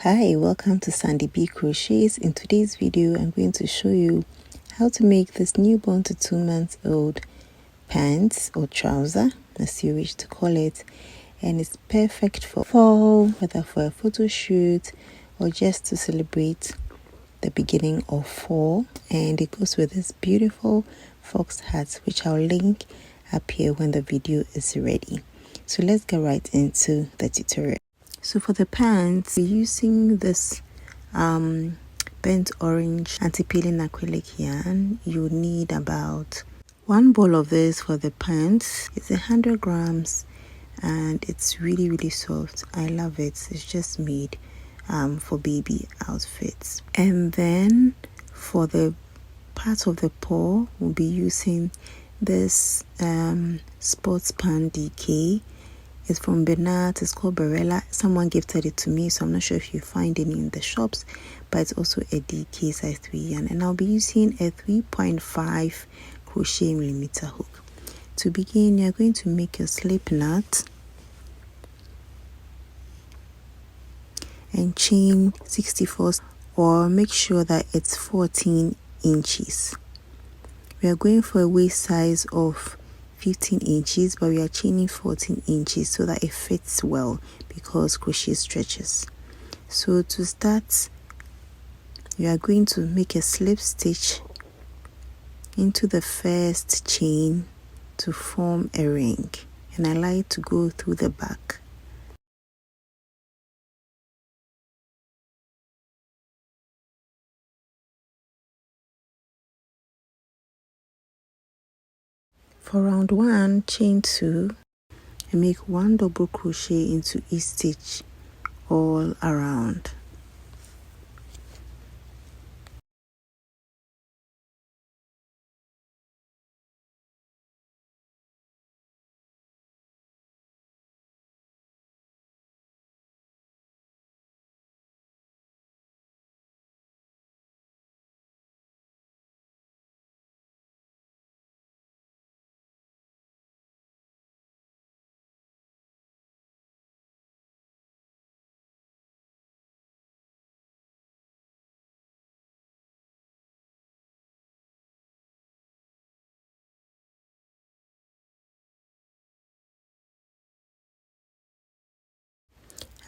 Hi, welcome to Sandy B Crochets. In today's video, I'm going to show you how to make this newborn to 2 months old pants or trouser, as you wish to call it. And it's perfect for fall, whether for a photo shoot or just to celebrate the beginning of fall. And it goes with this beautiful fox hat, which I'll link up here when the video is ready. So let's get right into the tutorial. So for the pants, we're using this burnt orange anti-peeling acrylic yarn. You need about 1 ball of this for the pants. It's 100 grams and it's really soft. I love it. It's just made for baby outfits. And then for the part of the paw, we'll be using this sports pant DK. It's from Bernard. It's called Barella. Someone gifted it to me, so I'm not sure if you find any in the shops, but it's also a DK size 3 yarn. And I'll be using a 3.5 crochet millimeter hook. To begin, you're going to make your slip knot and chain 64, or make sure that it's 14 inches. We are going for a waist size of 15 inches, but we are chaining 14 inches so that it fits well because crochet stretches. So to start, you are going to make a slip stitch into the first chain to form a ring, and I like to go through the back. For round 1, chain 2 and make 1 double crochet into each stitch all around.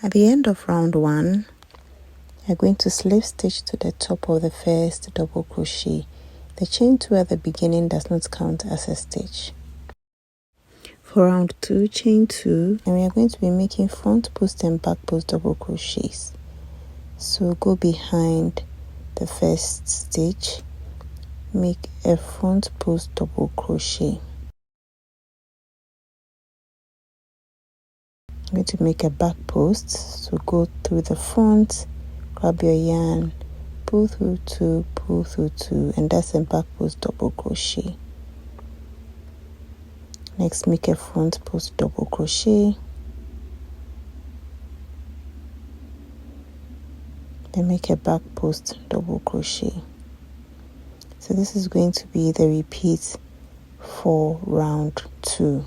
At the end of round 1, you're going to slip stitch to the top of the first double crochet. The chain 2 at the beginning does not count as a stitch. For round 2, chain 2, and we are going to be making front post and back post double crochets. So go behind the first stitch, make a front post double crochet. I'm going to make a back post, so go through the front, grab your yarn, pull through 2, and that's a back post double crochet. Next, make a front post double crochet, then make a back post double crochet. So this is going to be the repeat for round 2.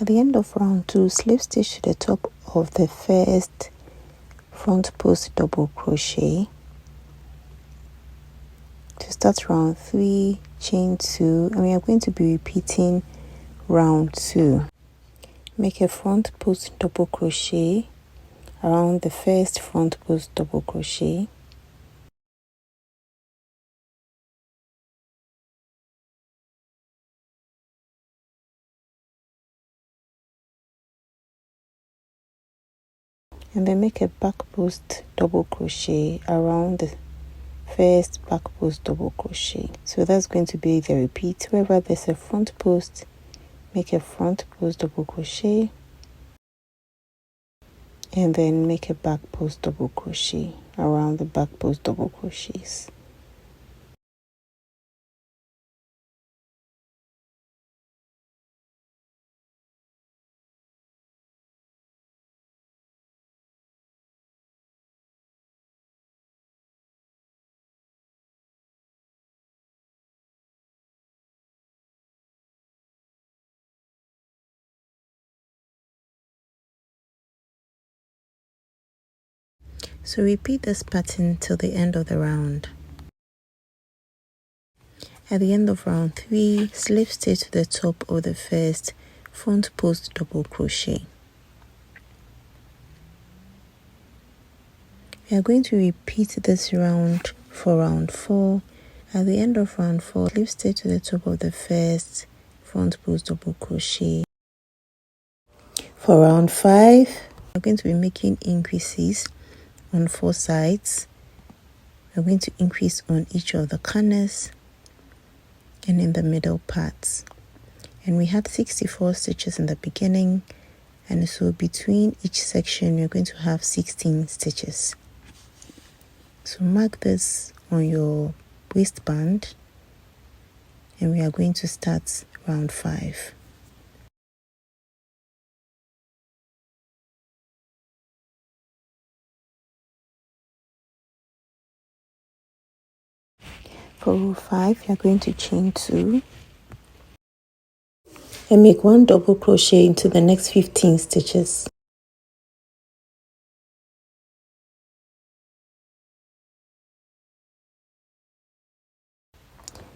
At the end of round 2, slip stitch to the top of the first front post double crochet. To start round 3, chain 2, and we are going to be repeating round 2. Make a front post double crochet around the first front post double crochet. And then make a back post double crochet around the first back post double crochet. So that's going to be the repeat. Wherever there's a front post, make a front post double crochet, and then make a back post double crochet around the back post double crochets. So repeat this pattern till the end of the round. At the end of round 3, slip stitch to the top of the first front post double crochet. We are going to repeat this round for round 4. At the end of round 4, slip stitch to the top of the first front post double crochet. For round 5, we're going to be making increases on 4 sides. We're going to increase on each of the corners and in the middle parts. And we had 64 stitches in the beginning, and so between each section we're going to have 16 stitches. So mark this on your waistband, and we are going to start round 5. For row 5, you are going to chain 2 and make 1 double crochet into the next 15 stitches.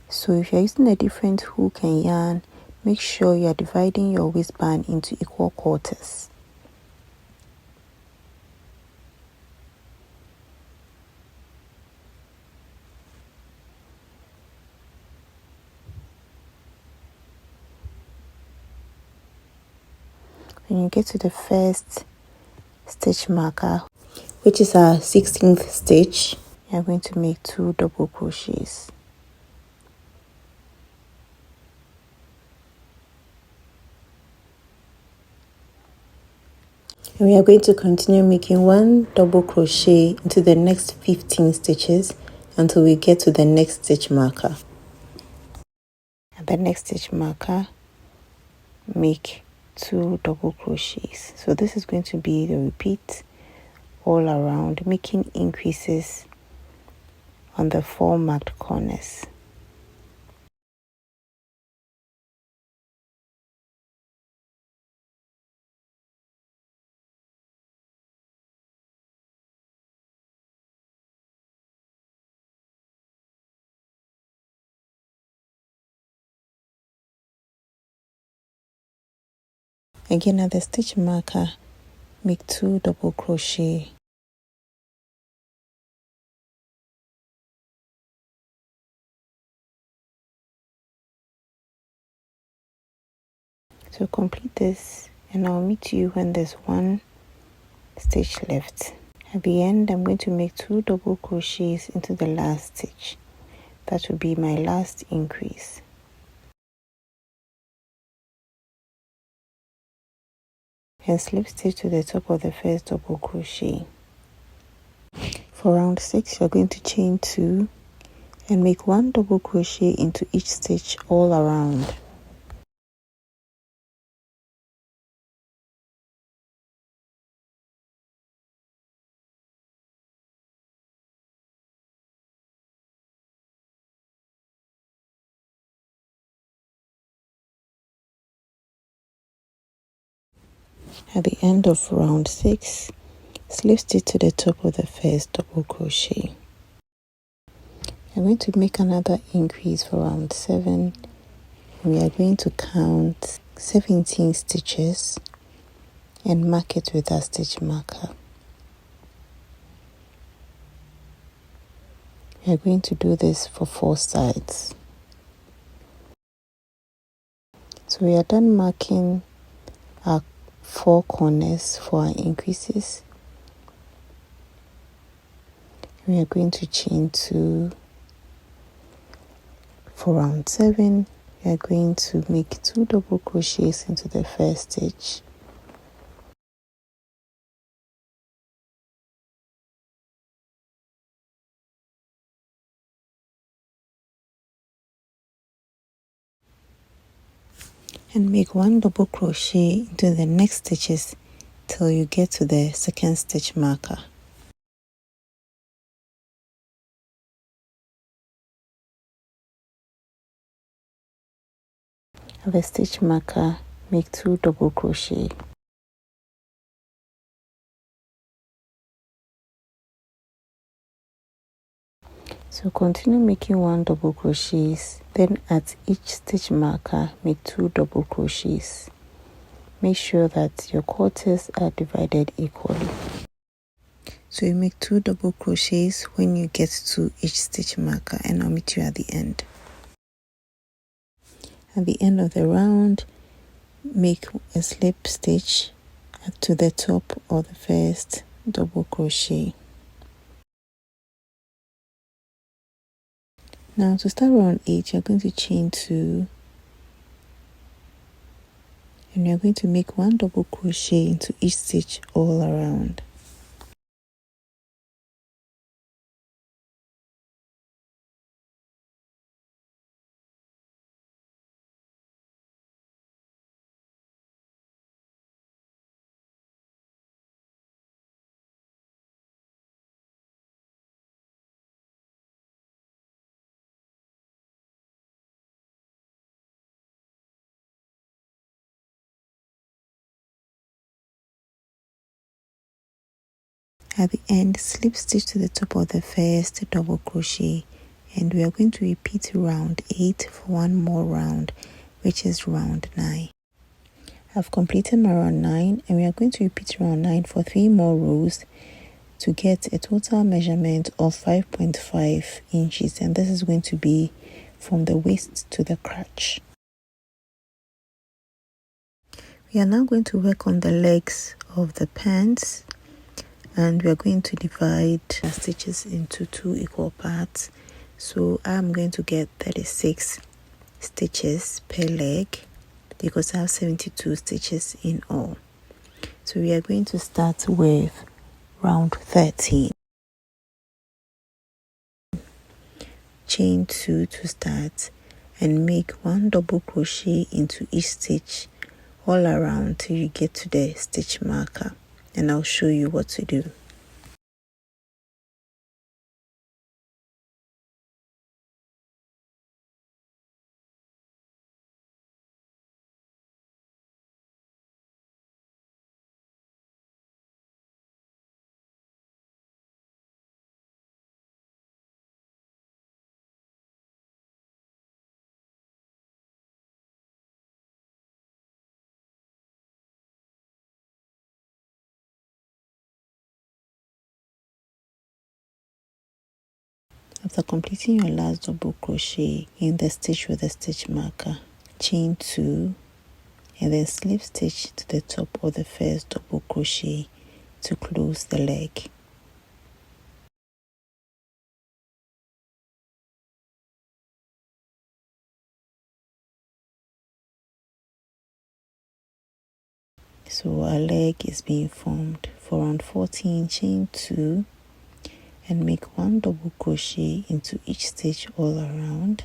So if you're using a different hook and yarn, make sure you are dividing your waistband into equal quarters. When you get to the first stitch marker, which is our 16th stitch, you are going to make 2 double crochets. And we are going to continue making 1 double crochet into the next 15 stitches until we get to the next stitch marker. At the next stitch marker, make 2 double crochets. So this is going to be the repeat all around, making increases on the 4 marked corners. Again, at the stitch marker, make 2 double crochet. So complete this, and I'll meet you when there's 1 stitch left. At the end, I'm going to make 2 double crochets into the last stitch. That will be my last increase. And slip stitch to the top of the first double crochet. For round 6, you're going to chain 2 and make 1 double crochet into each stitch all around. At the end of round 6, slip stitch to the top of the first double crochet. I'm going to make another increase for round 7. We are going to count 17 stitches and mark it with a stitch marker. We are going to do this for 4 sides. So we are done marking our 4 corners for our increases. We are going to chain 2 for round 7. We are going to make 2 double crochets into the first stitch. And make 1 double crochet into the next stitches till you get to the second stitch marker. At the stitch marker, make 2 double crochet. So continue making 1 double crochets, then at each stitch marker make 2 double crochets. Make sure that your quarters are divided equally. So you make 2 double crochets when you get to each stitch marker, and I'll meet you at the end. At the end of the round, make a slip stitch to the top of the first double crochet. Now to start round 8, you're going to chain 2, and you're going to make 1 double crochet into each stitch all around. At the end, slip stitch to the top of the first double crochet, and we are going to repeat round 8 for 1 more round, which is round 9. I've completed my round 9, and we are going to repeat round 9 for 3 more rows to get a total measurement of 5.5 inches, and this is going to be from the waist to the crotch. We are now going to work on the legs of the pants, and we are going to divide the stitches into 2 equal parts. So I'm going to get 36 stitches per leg because I have 72 stitches in all. So we are going to start with round 13. Chain 2 to start and make 1 double crochet into each stitch all around till you get to the stitch marker, and I'll show you what to do. After completing your last double crochet in the stitch with the stitch marker, chain 2 and then slip stitch to the top of the first double crochet to close the leg. So our leg is being formed. For round 14, chain 2 and make 1 double crochet into each stitch all around.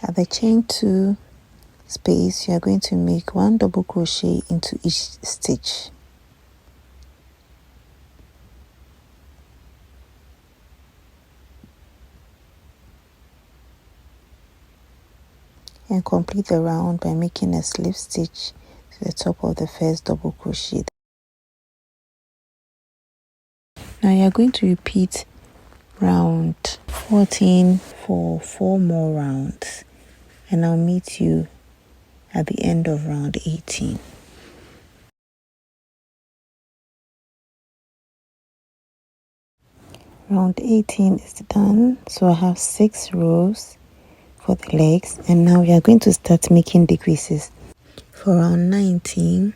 At the chain 2 space, you are going to make 1 double crochet into each stitch. And complete the round by making a slip stitch to the top of the first double crochet. Now you are going to repeat round 14, for 4 more rounds, and I'll meet you at the end of round 18. Round 18 is done, so I have 6 rows for the legs, and now we are going to start making decreases. For round 19,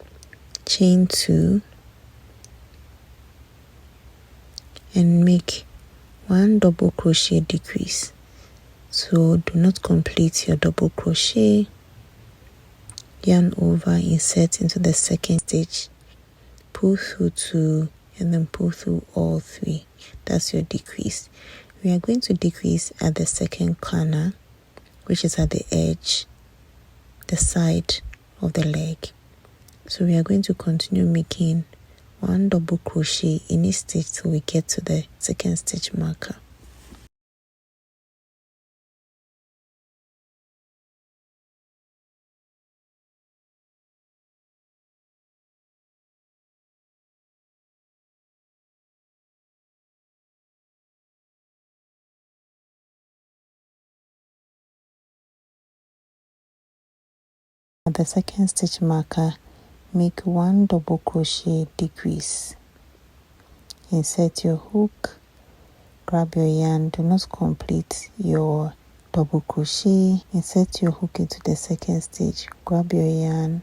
chain 2 and make 1 double crochet decrease. So do not complete your double crochet, yarn over, insert into the second stitch, pull through 2 and then pull through all 3. That's your decrease. We are going to decrease at the second corner, which is at the edge, the side of the leg. So we are going to continue making 1 double crochet in each stitch till we get to the second stitch marker. At the second stitch marker, make 1 double crochet decrease. Insert your hook, grab your yarn, do not complete your double crochet, insert your hook into the second stitch, grab your yarn,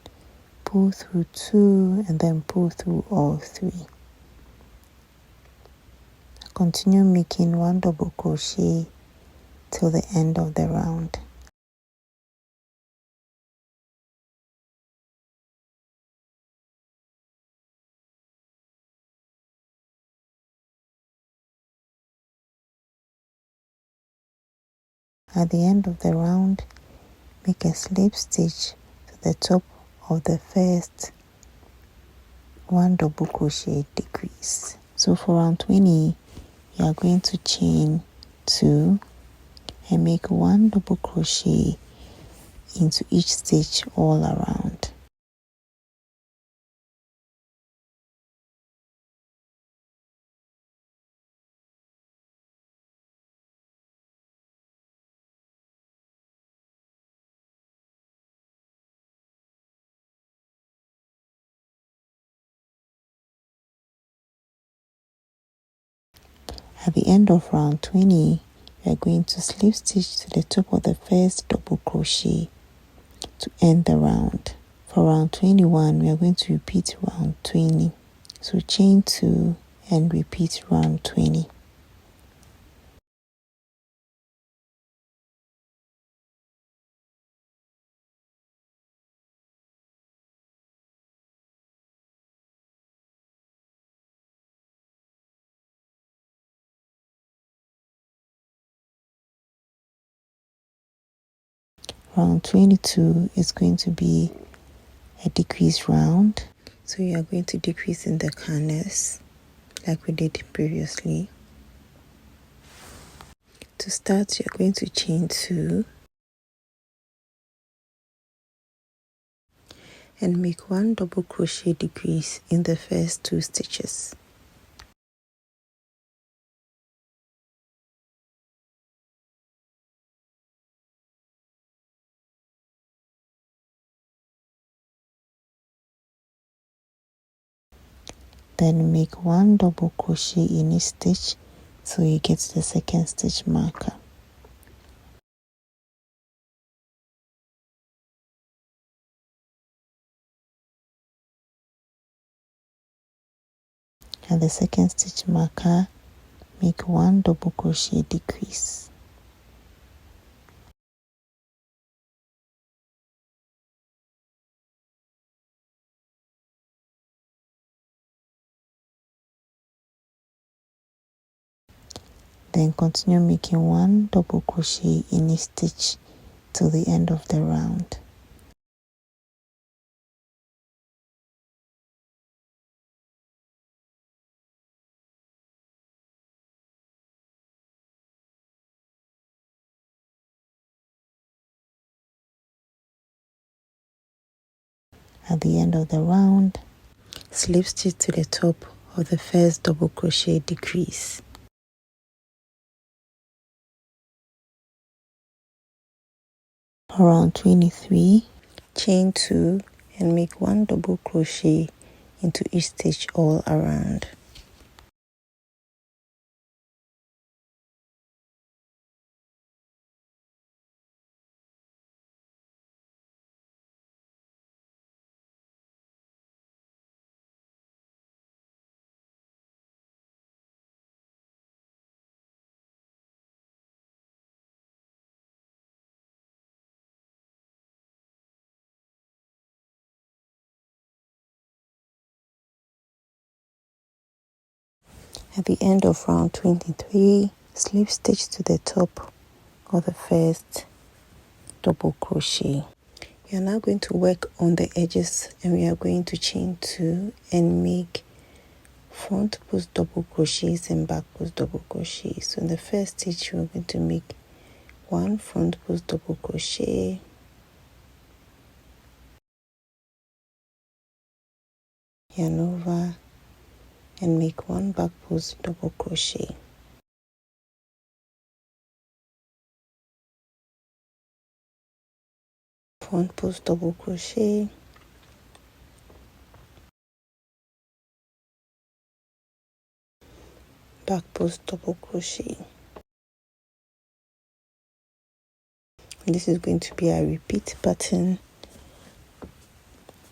pull through 2 and then pull through all 3. Continue making 1 double crochet till the end of the round. At the end of the round, make a slip stitch to the top of the first 1 double crochet decrease. So for round 20, you are going to chain 2 and make 1 double crochet into each stitch all around. At the end of round 20, we are going to slip stitch to the top of the first double crochet to end the round. For round 21, we are going to repeat round 20. So chain 2 and repeat round 20. Round 22 is going to be a decrease round. So you are going to decrease in the corners like we did previously. To start, you are going to chain 2 and make 1 double crochet decrease in the first 2 stitches. Then make 1 double crochet in each stitch till you get to the second stitch marker. At the second stitch marker, make 1 double crochet decrease. Then continue making 1 double crochet in each stitch till the end of the round. At the end of the round, slip stitch to the top of the first double crochet decrease. around 23, chain 2 and make 1 double crochet into each stitch all around. At the end of round 23, slip stitch to the top of the first double crochet. We are now going to work on the edges, and we are going to chain 2 and make front post double crochets and back post double crochets. So in the first stitch, we're going to make 1 front post double crochet, yarn over and make 1 back post double crochet. Front post double crochet, back post double crochet. This is going to be a repeat pattern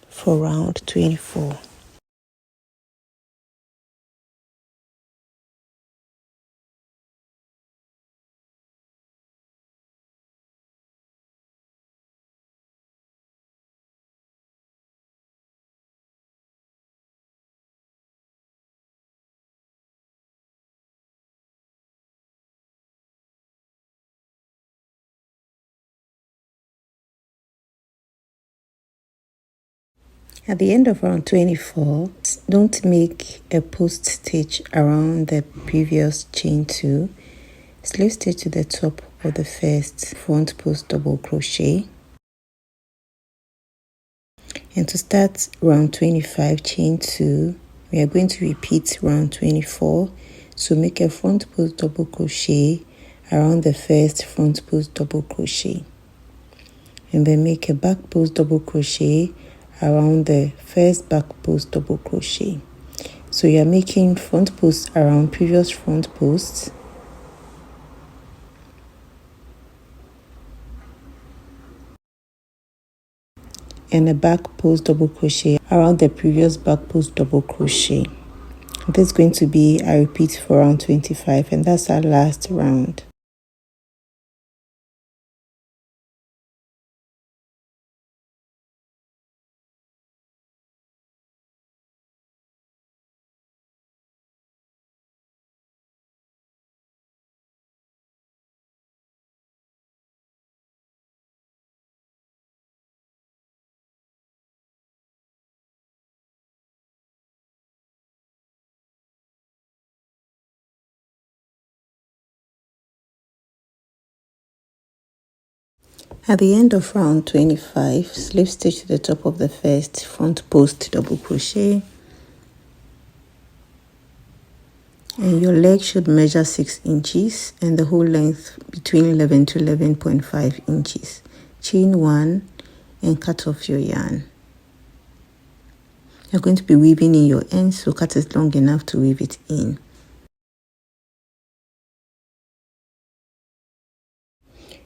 for round 24. At the end of round 24, don't make a post stitch around the previous chain 2. Slip stitch to the top of the first front post double crochet. And to start round 25, chain 2, we are going to repeat round 24. So make a front post double crochet around the first front post double crochet. And then make a back post double crochet around the first back post double crochet. So you are making front posts around previous front posts, and a back post double crochet around the previous back post double crochet. This is going to be a repeat for round 25, and that's our last round. At the end of round 25, slip stitch to the top of the first front post double crochet, and your leg should measure 6 inches and the whole length between 11 to 11.5 inches. Chain 1 and cut off your yarn. You're going to be weaving in your ends, so cut it long enough to weave it in.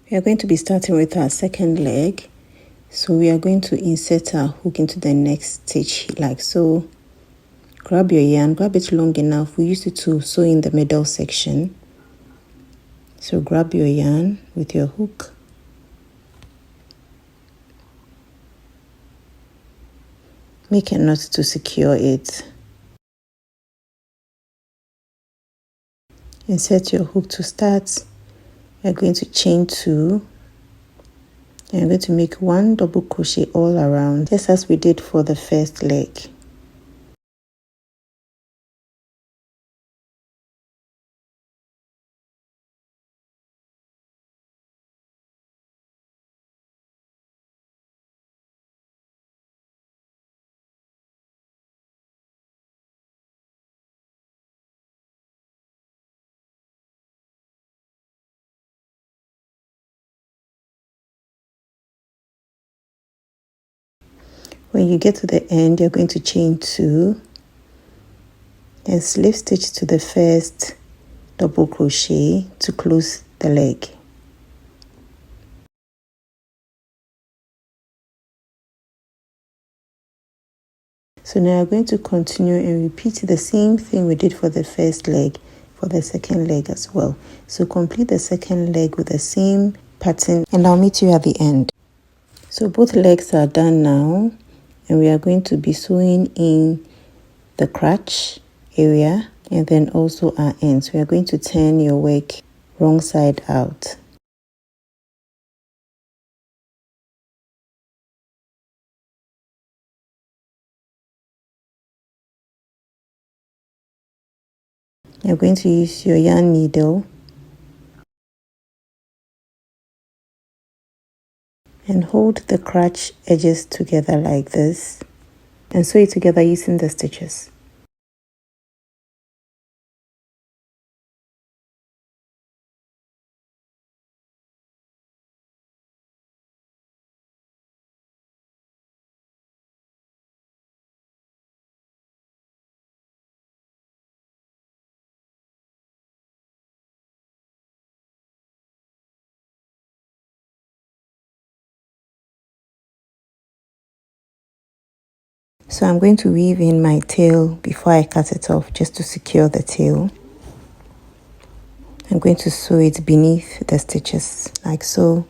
We are going to be starting with our second leg. So we are going to insert our hook into the next stitch like so. Grab your yarn, grab it long enough. We use it to sew in the middle section. So grab your yarn with your hook. Make a knot to secure it. Insert your hook to start. We're going to chain 2. And I'm going to make 1 double crochet all around, just as we did for the first leg. When you get to the end, you're going to chain 2 and slip stitch to the first double crochet to close the leg. So now we're going to continue and repeat the same thing we did for the first leg for the second leg as well. So complete the second leg with the same pattern and I'll meet you at the end. So both legs are done now and we are going to be sewing in the crotch area and then also our ends. We are going to turn your work wrong side out. You're going to use your yarn needle and hold the crotch edges together like this and sew it together using the stitches. So I'm going to weave in my tail before I cut it off just to secure the tail. I'm going to sew it beneath the stitches like so.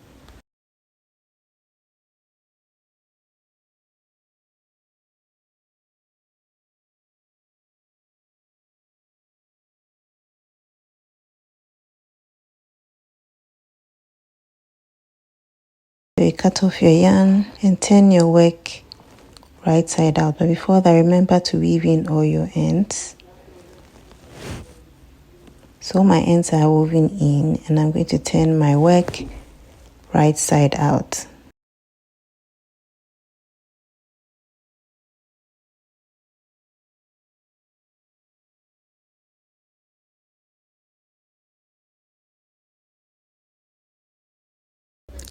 So you cut off your yarn and turn your work right side out, but before that remember to weave in all your ends. So my ends are woven in and I'm going to turn my work right side out.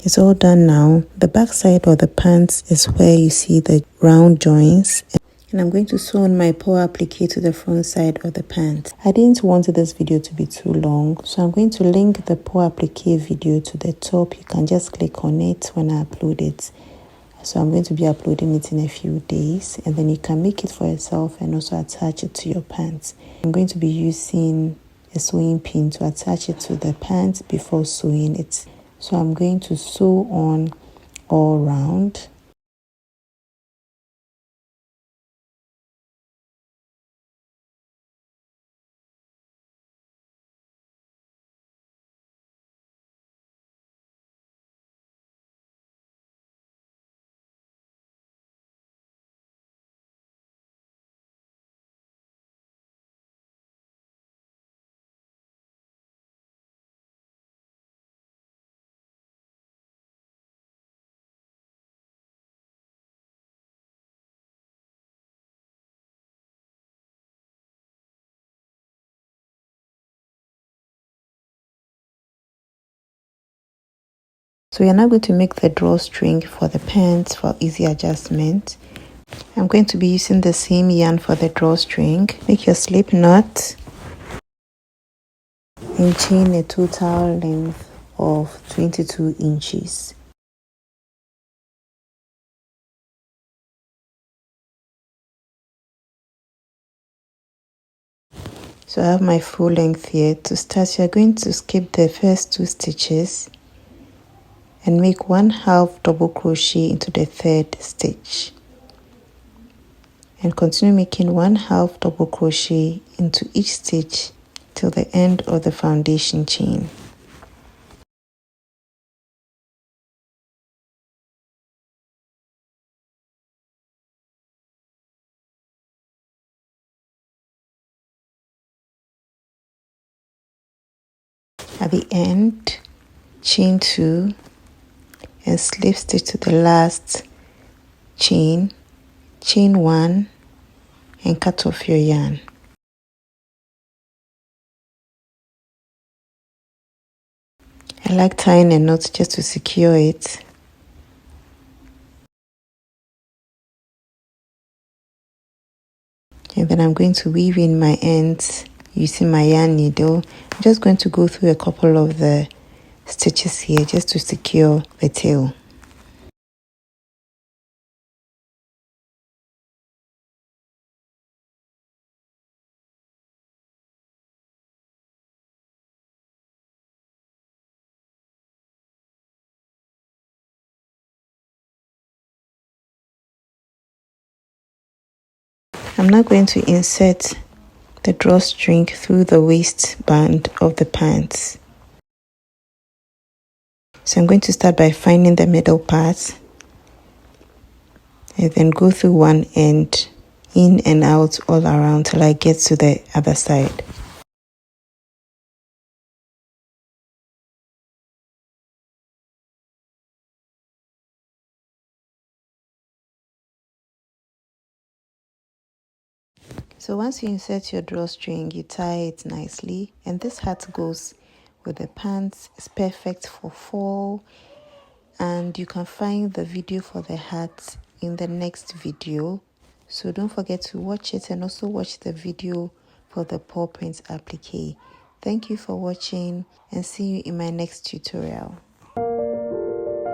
It's all done now. The back side of the pants is where you see the round joints. And I'm going to sew on my paw applique to the front side of the pants. I didn't want this video to be too long, so I'm going to link the paw applique video to the top. You can just click on it when I upload it. So I'm going to be uploading it in a few days, and then you can make it for yourself and also attach it to your pants. I'm going to be using a sewing pin to attach it to the pants before sewing it. So I'm going to sew on all round. So we are now going to make the drawstring for the pants for easy adjustment. I'm going to be using the same yarn for the drawstring. Make your slip knot and chain a total length of 22 inches. So I have my full length here. To start, you're going to skip the first 2 stitches and make 1/2 double crochet into the 3rd stitch. And continue making 1/2 double crochet into each stitch till the end of the foundation chain. At the end, chain 2 and slip stitch to the last chain, chain 1 and cut off your yarn. I like tying a knot just to secure it. And then I'm going to weave in my ends using my yarn needle. I'm just going to go through a couple of the stitches here just to secure the tail. I'm now going to insert the drawstring through the waistband of the pants. So I'm going to start by finding the middle part and then go through one end, in and out all around till I get to the other side. So once you insert your drawstring, you tie it nicely, and this hat goes with the pants. It's perfect for fall, and you can find the video for the hat in the next video, so don't forget to watch it and also watch the video for the paw print applique. Thank you for watching, and see you in my next tutorial.